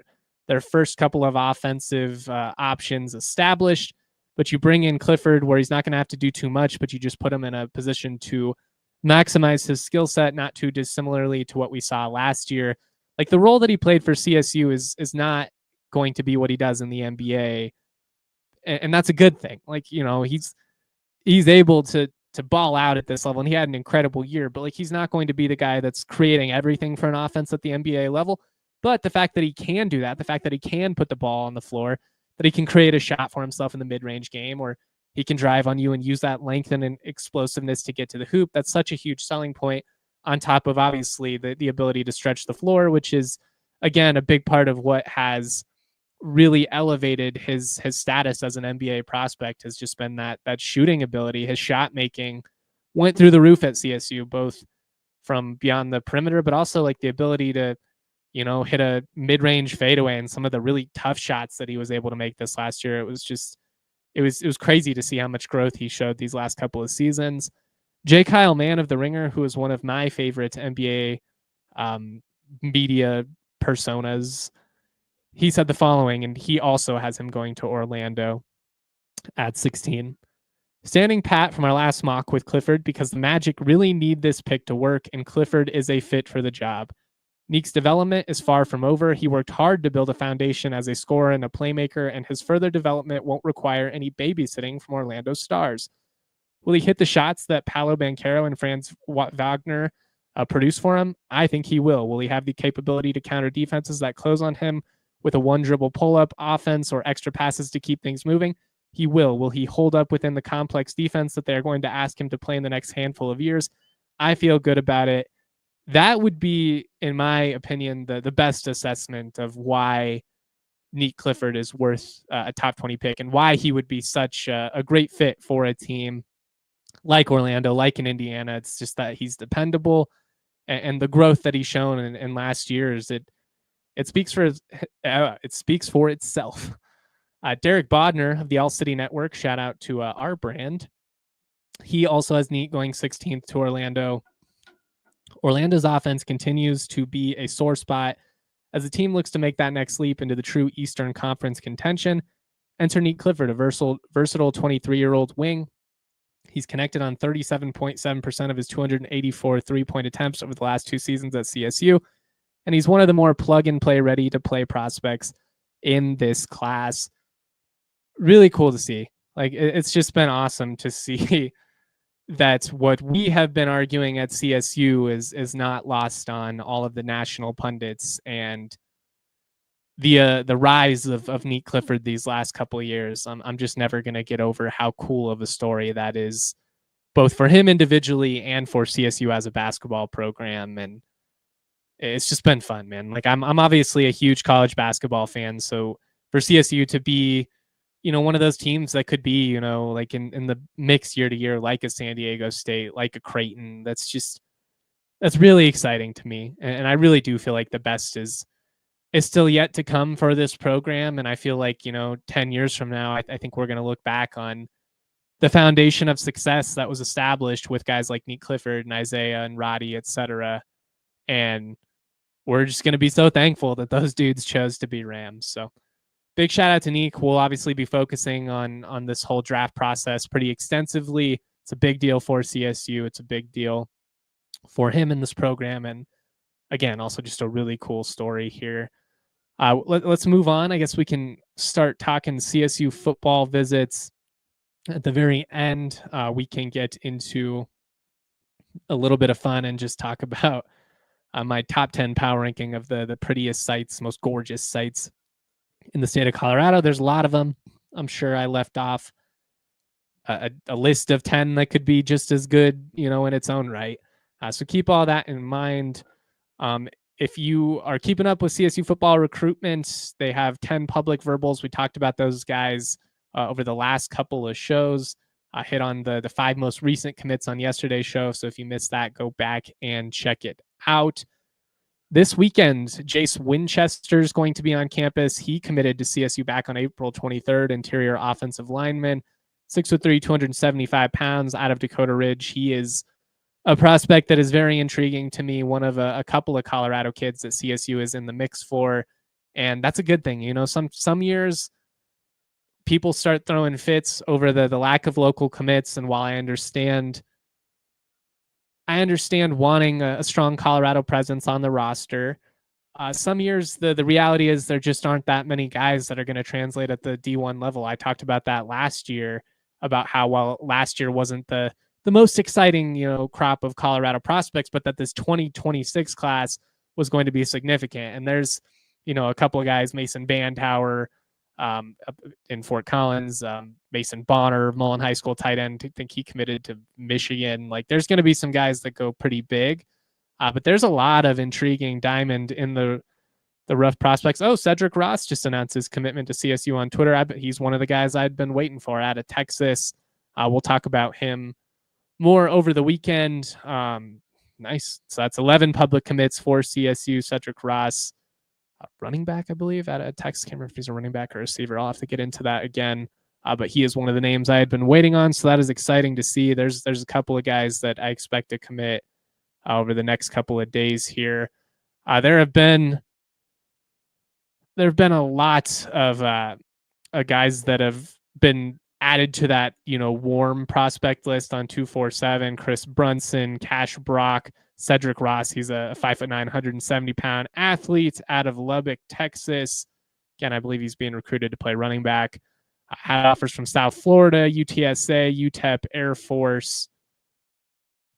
first couple of offensive options established, but you bring in Clifford where he's not going to have to do too much, but you just put him in a position to maximize his skill set, not too dissimilarly to what we saw last year. Like the role that he played for CSU is not going to be what he does in the NBA, and that's a good thing. Like, you know, he's able to ball out at this level, and he had an incredible year, but like he's not going to be the guy that's creating everything for an offense at the NBA level. But the fact that he can do that, the fact that he can put the ball on the floor, that he can create a shot for himself in the mid-range game, or he can drive on you and use that length and explosiveness to get to the hoop, that's such a huge selling point, on top of obviously the ability to stretch the floor, which is, again, a big part of what has really elevated his status as an NBA prospect, has just been that shooting ability. His shot making went through the roof at CSU, both from beyond the perimeter, but also like the ability to, you know, hit a mid-range fadeaway and some of the really tough shots that he was able to make this last year. It was just, it was crazy to see how much growth he showed these last couple of seasons. J. Kyle Mann of The Ringer, who is one of my favorite NBA media personas, he said the following, and he also has him going to Orlando at 16. Standing pat from our last mock with Clifford because the Magic really need this pick to work, and Clifford is a fit for the job. Nique's development is far from over. He worked hard to build a foundation as a scorer and a playmaker, and his further development won't require any babysitting from Orlando's stars. Will he hit the shots that Paolo Banchero and Franz Wagner produce for him? I think he will. Will he have the capability to counter defenses that close on him with a one-dribble pull-up offense or extra passes to keep things moving? He will. Will he hold up within the complex defense that they're going to ask him to play in the next handful of years? I feel good about it. That would be, in my opinion, the best assessment of why Nique Clifford is worth a top 20 pick and why he would be such a great fit for a team like Orlando, like in Indiana. It's just that he's dependable, and the growth that he's shown in last years, it speaks for itself. Derek Bodner of the All-City Network, shout out to our brand. He also has Nique going 16th to Orlando. Orlando's offense continues to be a sore spot as the team looks to make that next leap into the true Eastern Conference contention. Enter Nique Clifford, a versatile 23-year-old wing. He's connected on 37.7% of his 284 three-point attempts over the last 2 seasons at CSU, and he's one of the more plug-and-play, ready-to-play prospects in this class. Really cool to see. Like, it's just been awesome to see that what we have been arguing at CSU is not lost on all of the national pundits and the rise of Nique Clifford these last couple of years. I'm just never going to get over how cool of a story that is, both for him individually and for CSU as a basketball program. And it's just been fun, man. Like I'm obviously a huge college basketball fan, so for CSU to be, one of those teams that could be, like in the mix year to year, like a San Diego State, like a Creighton, that's really exciting to me. And I really do feel like the best is still yet to come for this program. And I feel like, 10 years from now, I think we're going to look back on the foundation of success that was established with guys like Nique Clifford and Isaiah and Roddy, et cetera. And we're just going to be so thankful that those dudes chose to be Rams. So big shout out to Nique. We'll obviously be focusing on this whole draft process pretty extensively. It's a big deal for CSU. It's a big deal for him in this program. And again, also just a really cool story here. Let's move on. I guess we can start talking CSU football visits. At the very end, we can get into a little bit of fun and just talk about my top 10 power ranking of the prettiest sites, most gorgeous sites in the state of Colorado. There's a lot of them. I'm sure I left off a list of 10 that could be just as good, in its own right. So keep all that in mind. If you are keeping up with CSU football recruitment, they have 10 public verbals. We talked about those guys over the last couple of shows. I hit on the 5 most recent commits on yesterday's show. So if you missed that, go back and check it out. This weekend, Jace Winchester is going to be on campus. He committed to CSU back on April 23rd, interior offensive lineman, 6'3", 275 pounds, out of Dakota Ridge. He is a prospect that is very intriguing to me, one of a couple of Colorado kids that CSU is in the mix for, and that's a good thing. Some years people start throwing fits over the lack of local commits, and while I understand wanting a strong Colorado presence on the roster, some years the reality is there just aren't that many guys that are going to translate at the D1 level. I talked about that last year, about how last year wasn't the most exciting, crop of Colorado prospects, but that this 2026 class was going to be significant. And there's, a couple of guys, Mason Bandhauer in Fort Collins, Mason Bonner, Mullen High School tight end. I think he committed to Michigan. Like there's going to be some guys that go pretty big, but there's a lot of intriguing diamond in the rough prospects. Oh, Cedric Ross just announced his commitment to CSU on Twitter. I bet he's one of the guys I'd been waiting for out of Texas. We'll talk about him more over the weekend. Nice. So that's 11 public commits for CSU. Cedric Ross, running back, I believe, at a Texas. Can't remember if he's a running back or a receiver. I'll have to get into that again. But he is one of the names I had been waiting on. So that is exciting to see. There's a couple of guys that I expect to commit over the next couple of days here. There have been a lot of guys that have been added to that, warm prospect list on 247. Chris Brunson, Cash Brock, Cedric Ross. He's a 5'9", 170-pound athlete out of Lubbock, Texas. Again, I believe he's being recruited to play running back. Had offers from South Florida, UTSA, UTEP, Air Force.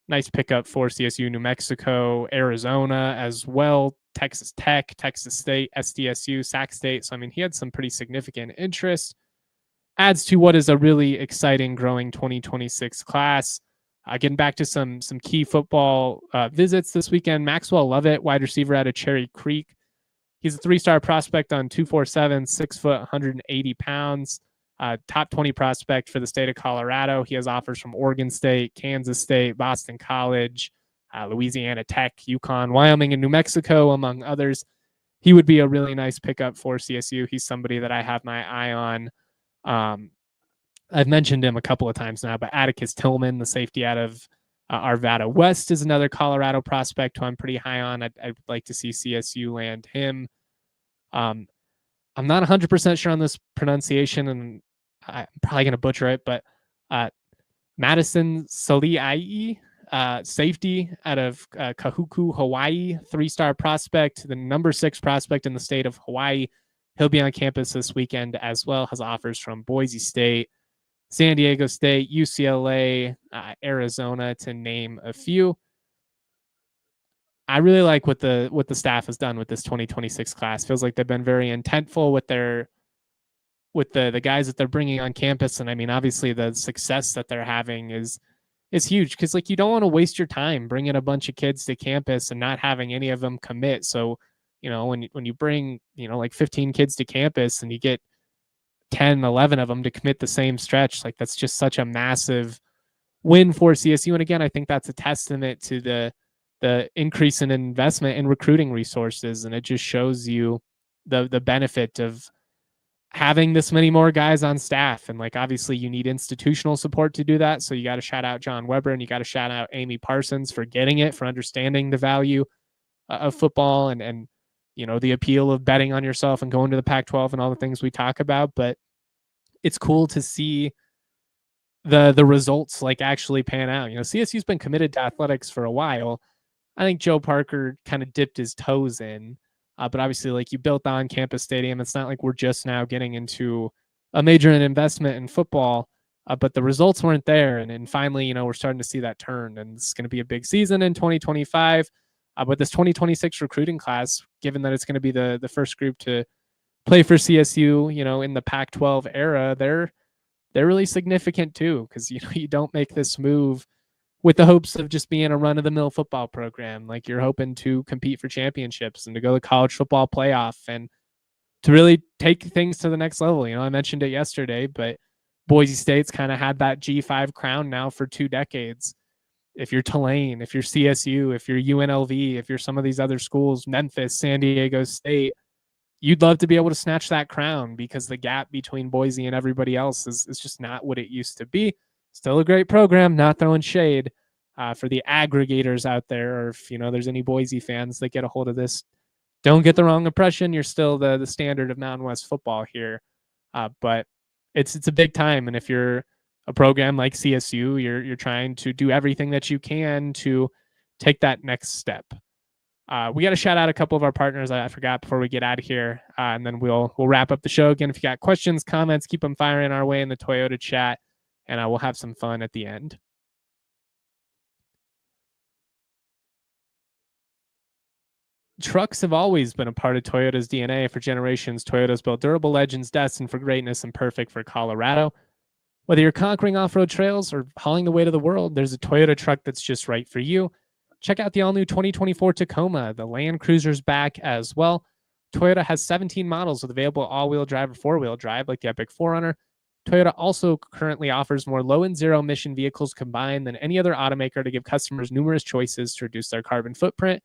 Nice pickup for CSU, New Mexico, Arizona as well, Texas Tech, Texas State, SDSU, Sac State. So, he had some pretty significant interest. Adds to what is a really exciting, growing 2026 class. Getting back to some key football visits this weekend. Maxwell Lovett, wide receiver out of Cherry Creek. He's a 3-star prospect on 247, 6 foot, 180 pounds. Top 20 prospect for the state of Colorado. He has offers from Oregon State, Kansas State, Boston College, Louisiana Tech, UConn, Wyoming, and New Mexico, among others. He would be a really nice pickup for CSU. He's somebody that I have my eye on. I've mentioned him a couple of times now, but Atticus Tillman, the safety out of Arvada West, is another Colorado prospect who I'm pretty high on. I'd like to see CSU land him. I'm not 100% sure on this pronunciation, and I'm probably going to butcher it, but Madison Soliai, safety out of Kahuku, Hawaii, 3-star prospect, the number 6 prospect in the state of Hawaii. He'll be on campus this weekend as well, has offers from Boise State, San Diego State, UCLA, Arizona, to name a few. I really like what the staff has done with this 2026 class. Feels like they've been very intentful with the guys that they're bringing on campus, and I mean, obviously, the success that they're having is huge, because like you don't want to waste your time bringing a bunch of kids to campus and not having any of them commit. So, when you bring like 15 kids to campus and you get 10, 11 of them to commit the same stretch, like that's just such a massive win for CSU. And again, I think that's a testament to the increase in investment in recruiting resources, and it just shows you the benefit of having this many more guys on staff. And like obviously you need institutional support to do that, so you got to shout out John Weber, and you got to shout out Amy Parsons for getting it, for understanding the value of football, and the appeal of betting on yourself and going to the Pac-12 and all the things we talk about. But it's cool to see the results like actually pan out. CSU's been committed to athletics for a while. I think Joe Parker kind of dipped his toes in, but obviously, like, you built on campus stadium. It's not like we're just now getting into a major investment in football, but the results weren't there. And then finally, we're starting to see that turn, and it's going to be a big season in 2025. But this 2026 recruiting class, given that it's going to be the first group to play for CSU, in the Pac-12 era, they're really significant too, because you don't make this move with the hopes of just being a run-of-the-mill football program. Like, you're hoping to compete for championships and to go to college football playoff and to really take things to the next level. I mentioned it yesterday, but Boise State's kind of had that G5 crown now for 2 decades. If you're Tulane, if you're CSU, if you're UNLV, if you're some of these other schools, Memphis, San Diego State, you'd love to be able to snatch that crown, because the gap between Boise and everybody else is just not what it used to be. Still a great program, not throwing shade for the aggregators out there, or if there's any Boise fans that get a hold of this, don't get the wrong impression. You're still the standard of Mountain West football here, but it's a big time. And if you're a program like CSU, you're trying to do everything that you can to take that next step. We got to shout out a couple of our partners I forgot before we get out of here, and then we'll wrap up the show. Again, if you got questions, comments, keep them firing our way in the Toyota chat, and we'll have some fun at the end. Trucks have always been a part of Toyota's DNA for generations. Toyota's built durable legends destined for greatness and perfect for Colorado. Whether you're conquering off-road trails or hauling the weight of the world, there's a Toyota truck that's just right for you. Check out the all-new 2024 Tacoma. The Land Cruiser's back as well. Toyota has 17 models with available all-wheel drive or four-wheel drive, like the Epic 4Runner. Toyota also currently offers more low and zero-emission vehicles combined than any other automaker to give customers numerous choices to reduce their carbon footprint.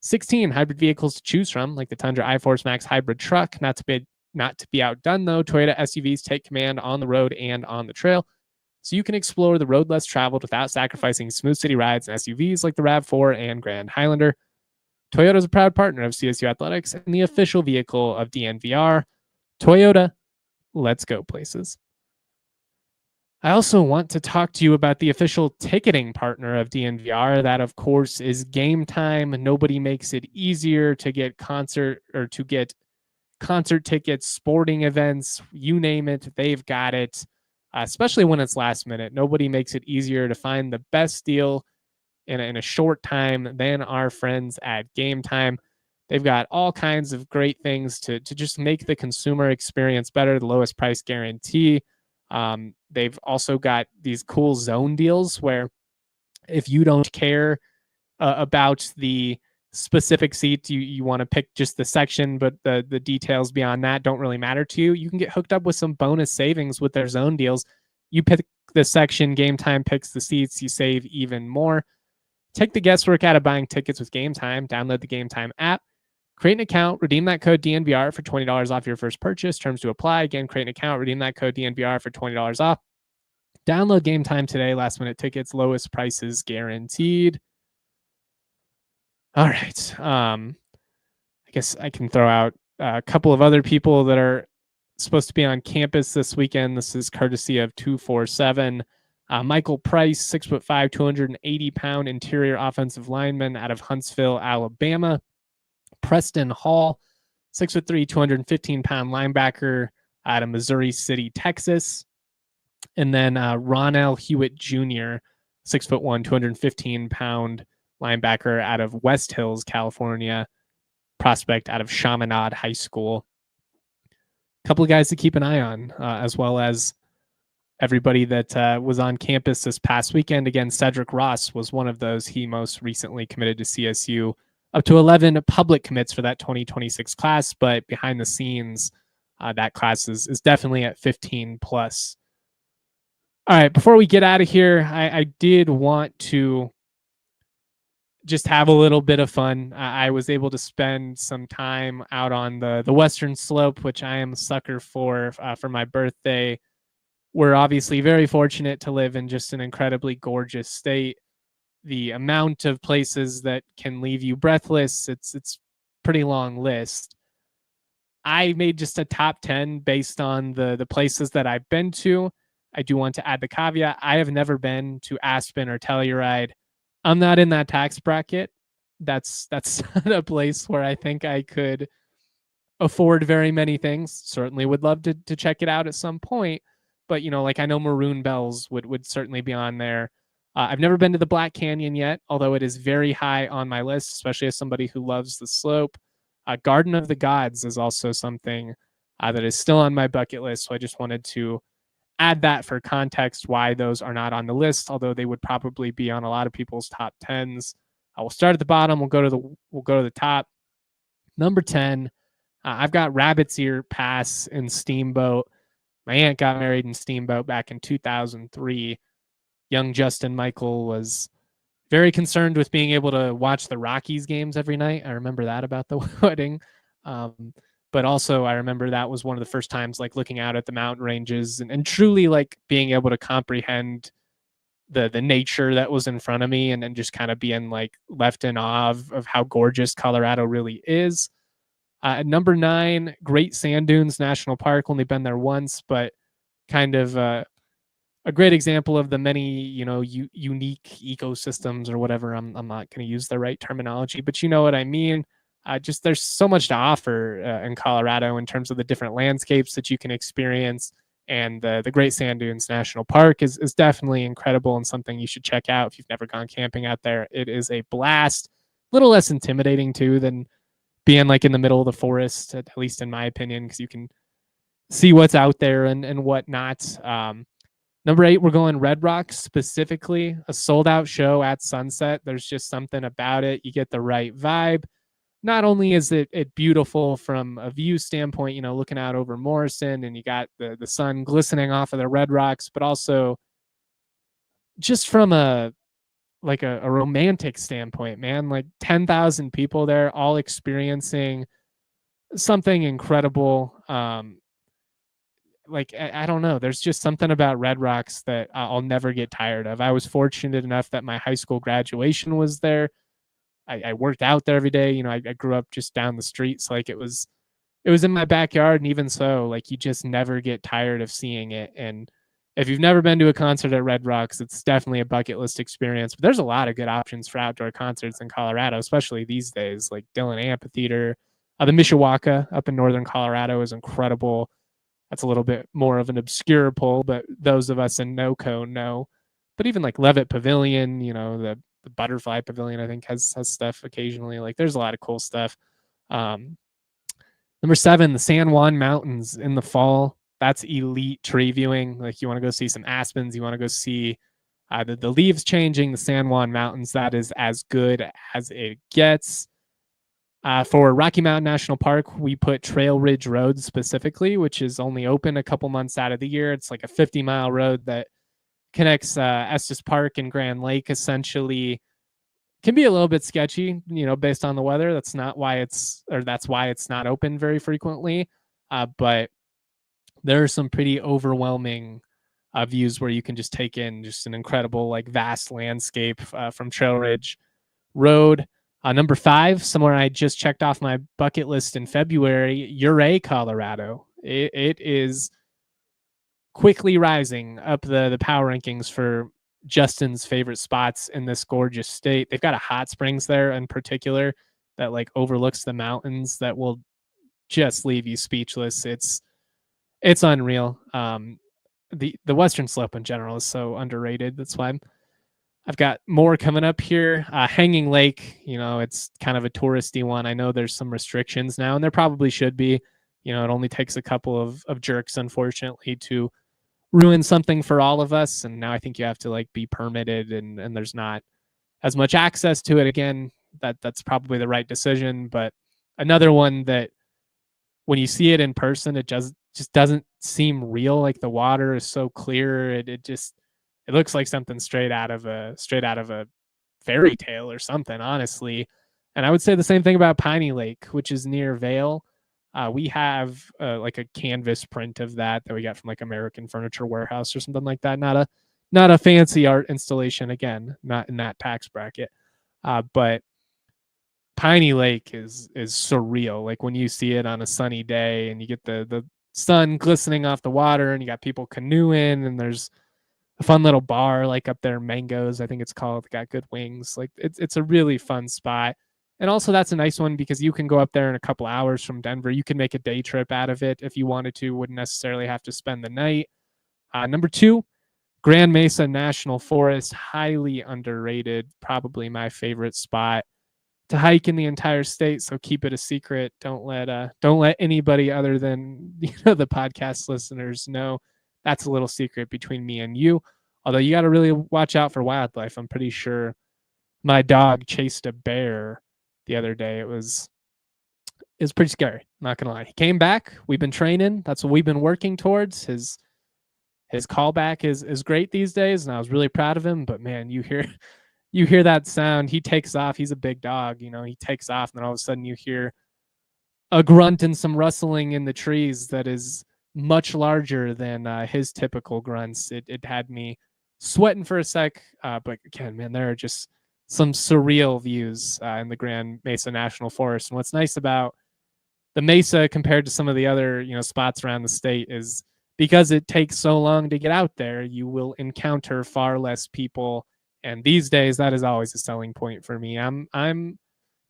16 hybrid vehicles to choose from, like the Tundra iForce Max hybrid truck. Not to be outdone, though, Toyota SUVs take command on the road and on the trail, so you can explore the road less traveled without sacrificing smooth city rides and SUVs like the RAV4 and Grand Highlander. Toyota is a proud partner of CSU Athletics and the official vehicle of DNVR. Toyota, let's go places. I also want to talk to you about the official ticketing partner of DNVR. That, of course, is Game Time. Nobody makes it easier to get concert tickets, sporting events, you name it, they've got it. Especially when it's last minute. Nobody makes it easier to find the best deal in a short time than our friends at Game Time. They've got all kinds of great things to just make the consumer experience better, the lowest price guarantee. They've also got these cool zone deals where if you don't care about the specific seat, you want to pick just the section, but the details beyond that don't really matter to you, you can get hooked up with some bonus savings with their zone deals. You pick the section, Game Time picks the seats, you save even more. Take the guesswork out of buying tickets with Game Time. Download the Game Time app, create an account, redeem that code DNVR for $20 off your first purchase. Terms to apply. Again, create an account, redeem that code DNVR for $20 off. Download Game Time today. Last minute tickets, lowest prices guaranteed. All right. I guess I can throw out a couple of other people that are supposed to be on campus this weekend. This is courtesy of 247. Michael Price, 6'5", 280-pound interior offensive lineman out of Huntsville, Alabama. Preston Hall, 6'3", 215-pound linebacker out of Missouri City, Texas. And then Ronell Hewitt Jr., 6'1", 215-pound linebacker out of West Hills, California, prospect out of Chaminade High School. A couple of guys to keep an eye on, as well as everybody that was on campus this past weekend. Again, Cedric Ross was one of those. He most recently committed to CSU. Up to 11 public commits for that 2026 class, but behind the scenes, that class is definitely at 15 plus. All right, before we get out of here, I did want to just have a little bit of fun. I was able to spend some time out on the Western Slope, which I am a sucker for my birthday. We're obviously very fortunate to live in just an incredibly gorgeous state. The amount of places that can leave you breathless, it's pretty long list. I made just a top 10 based on the places that I've been to. I do want to add the caveat. I have never been to Aspen or Telluride. I'm not in that tax bracket. That's not a place where I think I could afford very many things. Certainly would love to check it out at some point. But, like I know Maroon Bells would certainly be on there. I've never been to the Black Canyon yet, although it is very high on my list, especially as somebody who loves the slope. Garden of the Gods is also something that is still on my bucket list. So I just wanted to add that for context why those are not on the list, although they would probably be on a lot of people's top 10s. We'll start at the bottom. We'll go to the top. Number 10, I've got Rabbit's Ear Pass in Steamboat. My aunt got married in Steamboat back in 2003. Young Justin Michael was very concerned with being able to watch the Rockies games every night. I remember that about the wedding. But also I remember that was one of the first times like looking out at the mountain ranges and truly like being able to comprehend the nature that was in front of me and just kind of being like left in awe of how gorgeous Colorado really is. At number 9, Great Sand Dunes National Park. Only been there once, but kind of a great example of the many, unique ecosystems or whatever. I'm not going to use the right terminology, but you know what I mean. Just there's so much to offer in Colorado in terms of the different landscapes that you can experience. And the Great Sand Dunes National Park is definitely incredible and something you should check out if you've never gone camping out there. It is a blast. A little less intimidating too than being like in the middle of the forest, at least in my opinion, because you can see what's out there and whatnot. Number 8, we're going Red Rocks specifically, a sold out show at sunset. There's just something about it. You get the right vibe. Not only is it beautiful from a view standpoint, looking out over Morrison and you got the sun glistening off of the Red Rocks, but also just from a romantic standpoint, man, like 10,000 people there all experiencing something incredible. Like, I don't know. There's just something about Red Rocks that I'll never get tired of. I was fortunate enough that my high school graduation was there. I worked out there every day. I grew up just down the street. So like it was in my backyard. And even so, like you just never get tired of seeing it. And if you've never been to a concert at Red Rocks, it's definitely a bucket list experience. But there's a lot of good options for outdoor concerts in Colorado, especially these days, like Dillon Amphitheater. The Mishawaka up in northern Colorado is incredible. That's a little bit more of an obscure pull, but those of us in NoCo know. But even like Levitt Pavilion, the Butterfly Pavilion, I think has stuff occasionally. Like there's a lot of cool stuff. Number 7, the San Juan Mountains in the fall. That's elite tree viewing. Like you want to go see some aspens, you want to go see the leaves changing, the San Juan Mountains. That is as good as it gets. For Rocky Mountain National Park, we put Trail Ridge Road specifically, which is only open a couple months out of the year. It's like a 50-mile road that connects Estes Park and Grand Lake. Essentially, can be a little bit sketchy, based on the weather. That's why it's not open very frequently. But there are some pretty overwhelming views where you can just take in just an incredible, like vast landscape from Trail Ridge Road. Number 5, somewhere I just checked off my bucket list in February, Ouray, Colorado. It is quickly rising up the power rankings for Justin's favorite spots in this gorgeous state. They've got a hot springs there in particular that like overlooks the mountains that will just leave you speechless. It's unreal. the Western Slope in general is so underrated. That's why I've got more coming up here. Hanging Lake, it's kind of a touristy one. I know there's some restrictions now, and there probably should be. It only takes a couple of jerks, unfortunately, to ruin something for all of us. And now I think you have to like be permitted, and there's not as much access to it. Again, that's probably the right decision. But another one that when you see it in person, it just doesn't seem real. Like the water is so clear. It looks like something straight out of a fairy tale or something, honestly. And I would say the same thing about Piney Lake, which is near Vail. We have like a canvas print of that we got from like American Furniture Warehouse or something like that. Not a fancy art installation. Again, not in that tax bracket. But Piney Lake is surreal. Like when you see it on a sunny day and you get the sun glistening off the water and you got people canoeing and there's a fun little bar like up there, Mangoes, I think it's called. Got good wings. Like it's a really fun spot. And also that's a nice one because you can go up there in a couple hours from Denver. You can make a day trip out of it if you wanted to. Wouldn't necessarily have to spend the night. Number 2, Grand Mesa National Forest, highly underrated. Probably my favorite spot to hike in the entire state. So keep it a secret. Don't let anybody other than the podcast listeners know. That's a little secret between me and you. Although you got to really watch out for wildlife. I'm pretty sure my dog chased a bear the other day. It was pretty scary. Not gonna lie. He came back. We've been training. That's what we've been working towards. His callback is great these days, and I was really proud of him. But man, you hear that sound. He takes off. He's a big dog. He takes off, and then all of a sudden you hear a grunt and some rustling in the trees that is much larger than his typical grunts. It had me sweating for a sec. But again, man, there are just some surreal views in the Grand Mesa National Forest. And what's nice about the Mesa compared to some of the other spots around the state is because it takes so long to get out there, you will encounter far less people. And these days, that is always a selling point for me. I'm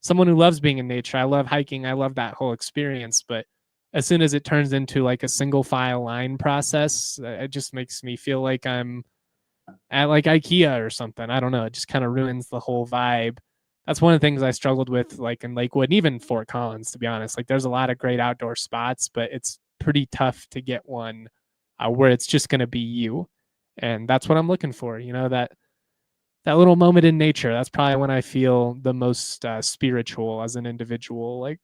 someone who loves being in nature. I love hiking. I love that whole experience. But as soon as it turns into like a single file line process, it just makes me feel like I'm at like IKEA or something. I don't know. It just kind of ruins the whole vibe. That's one of the things I struggled with, like in Lakewood and even Fort Collins, to be honest. Like there's a lot of great outdoor spots, but it's pretty tough to get one where it's just going to be you. And that's what I'm looking for. That little moment in nature. That's probably when I feel the most spiritual as an individual. Like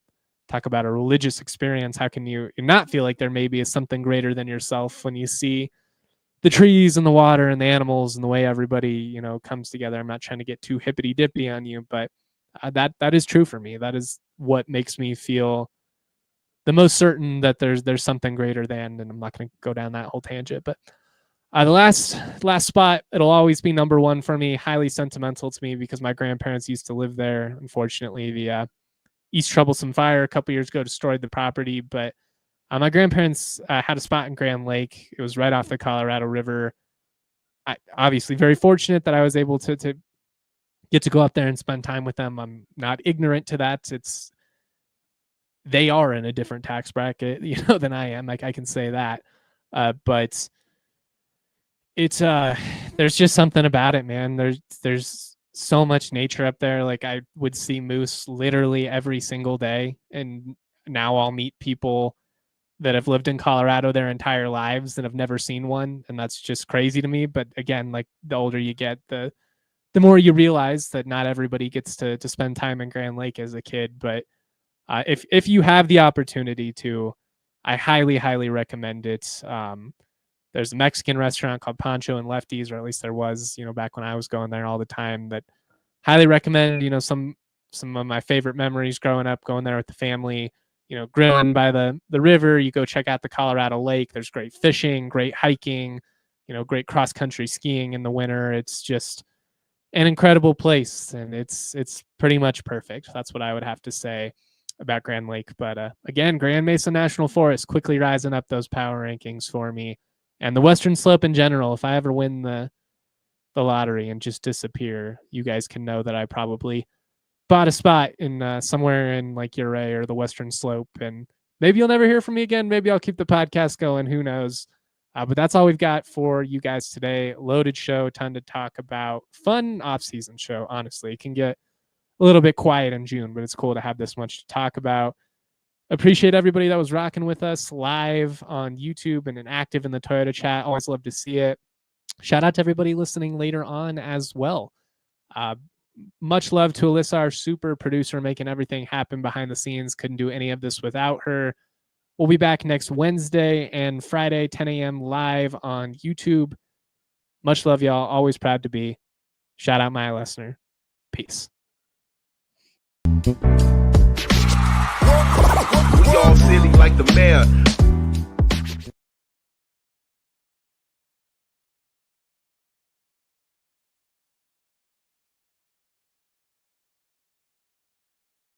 talk about a religious experience. How can you not feel like there maybe is something greater than yourself when you see the trees and the water and the animals and the way everybody, comes together? I'm not trying to get too hippity dippy on you, but that is true for me. That is what makes me feel the most certain that there's something greater than, and I'm not going to go down that whole tangent, but the last spot, it'll always be number 1 for me. Highly sentimental to me because my grandparents used to live there. Unfortunately, the East Troublesome Fire a couple years ago destroyed the property, but my grandparents had a spot in Grand Lake. It was right off the Colorado River. I obviously very fortunate that I was able to get to go up there and spend time with them. I'm not ignorant to that. They are in a different tax bracket, than I am. Like I can say that, but it's there's just something about it, man. There's so much nature up there. Like I would see moose literally every single day, and now I'll meet people that have lived in Colorado their entire lives and have never seen one, and that's just crazy to me. But again, like the older you get, the more you realize that not everybody gets to spend time in Grand Lake as a kid. But if you have the opportunity to, I highly recommend it. There's a Mexican restaurant called Pancho and Lefties, or at least there was, back when I was going there all the time, that highly recommend. Some of my favorite memories growing up, going there with the family, grilling by the river. You go check out the Colorado Lake. There's great fishing, great hiking, great cross country skiing in the winter. It's just an incredible place, and it's pretty much perfect. That's what I would have to say about Grand Lake. But again, Grand Mesa National Forest quickly rising up those power rankings for me. And the Western Slope in general, if I ever win the lottery and just disappear, you guys can know that I probably bought a spot in somewhere in like Uray or the Western Slope. And maybe you'll never hear from me again. Maybe I'll keep the podcast going. Who knows? But that's all we've got for you guys today. Loaded show, ton to talk about. Fun off-season show, honestly. It can get a little bit quiet in June, but it's cool to have this much to talk about. Appreciate everybody that was rocking with us live on YouTube and active in the Toyota chat. Always love to see it. Shout out to everybody listening later on as well. Much love to Alyssa, our super producer, making everything happen behind the scenes. Couldn't do any of this without her. We'll be back next Wednesday and Friday, 10 a.m. live on YouTube. Much love, y'all. Always proud to be. Shout out Mya Lesnar. Peace. We all silly like the mayor.